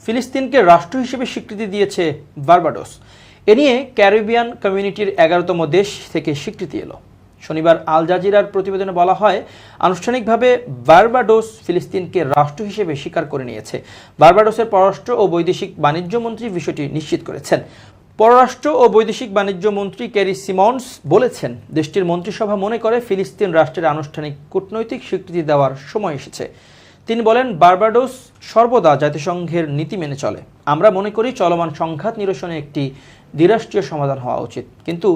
ফিলিস্তিনকে রাষ্ট্র হিসেবে স্বীকৃতি দিয়েছে বার্বাডোস। এ নিয়ে ক্যারিবিয়ান কমিউনিটির 11তম দেশ থেকে স্বীকৃতি এলো। শনিবার আল জাজিরার প্রতিবেদনে বলা হয়, আনুষ্ঠানিকভাবে বার্বাডোস ফিলিস্তিনকে রাষ্ট্র হিসেবে স্বীকার করে নিয়েছে। বার্বাডোসের পররাষ্ট্র ও বৈদেশিক বাণিজ্য মন্ত্রী বিষয়টি নিশ্চিত করেছেন। পররাষ্ট্র ও বৈদেশিক বাণিজ্য মন্ত্রী ক্যারি সিমন্স বলেছেন, দেশটির মন্ত্রিসভা মনে করে ফিলিস্তিন রাষ্ট্রের আনুষ্ঠানিক কূটনৈতিক স্বীকৃতি দেওয়ার সময় এসেছে। তিনি বলেন, বার্বাডোস সর্বদা জাতিসংঘের নীতি মেনে চলে। আমরা মনে করি চলমান সংঘাত নিরসনে একটি দ্বিরাষ্ট্রীয় সমাধান হওয়া উচিত, কিন্তু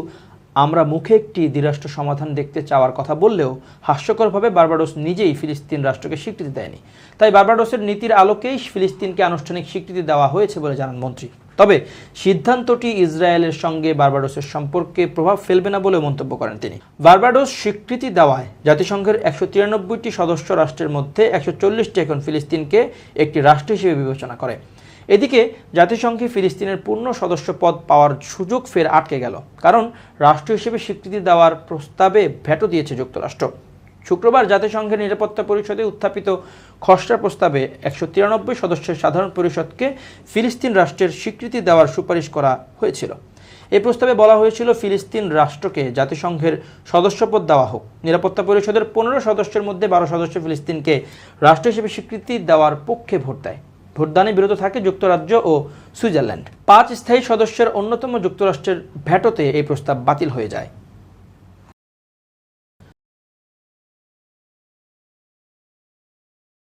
আমরা মুখে একটি দ্বিরাষ্ট্র সমাধান দেখতে চাওয়ার কথা বললেও হাস্যকরভাবে বার্বাডোস নিজেই ফিলিস্তিন রাষ্ট্রকে স্বীকৃতি দেয়নি। তাই বার্বাডোসের নীতির আলোকেই ফিলিস্তিনকে আনুষ্ঠানিক স্বীকৃতি দেওয়া হয়েছে বলে জানান মন্ত্রী। তবে সিদ্ধান্তটি ইসরায়েলের সঙ্গে বার্বাডোসের সম্পর্কে প্রভাব ফেলবে না বলে মন্তব্য করেন তিনি। বার্বাডোস স্বীকৃতি দেওয়ায় জাতিসংঘের 193টি সদস্য রাষ্ট্রের মধ্যে 140টি এখন ফিলিস্তিনকে একটি রাষ্ট্র হিসেবে বিবেচনা করে। এদিকে জাতিসংঘে ফিলিস্তিনের পূর্ণ সদস্য পদ পাওয়ার সুযোগ ফের আটকে গেল, কারণ রাষ্ট্র হিসেবে স্বীকৃতি দেওয়ার প্রস্তাবে ভেটো দিয়েছে যুক্তরাষ্ট্র। শুক্রবার জাতিসংঘের নিরাপত্তা পরিষদে উত্থাপিত খসড়া প্রস্তাবে 193 সদস্যের সাধারণ পরিষদকে ফিলিস্তিন রাষ্ট্রের স্বীকৃতি দেওয়ার সুপারিশ করা হয়েছিল। এই প্রস্তাবে বলা হয়েছিল, ফিলিস্তিন রাষ্ট্রকে জাতিসংঘের সদস্যপদ দেওয়া হোক। নিরাপত্তা পরিষদের 15 সদস্যের মধ্যে 12 সদস্য ফিলিস্তিনকে রাষ্ট্র হিসেবে স্বীকৃতি দেওয়ার পক্ষে ভোট দেয়। ভোটদানে বিরত থাকে যুক্তরাজ্য ও সুইজারল্যান্ড। 5 স্থায়ী সদস্যের অন্যতম যুক্তরাষ্ট্রের ভেটোতে এই প্রস্তাব বাতিল হয়ে যায়।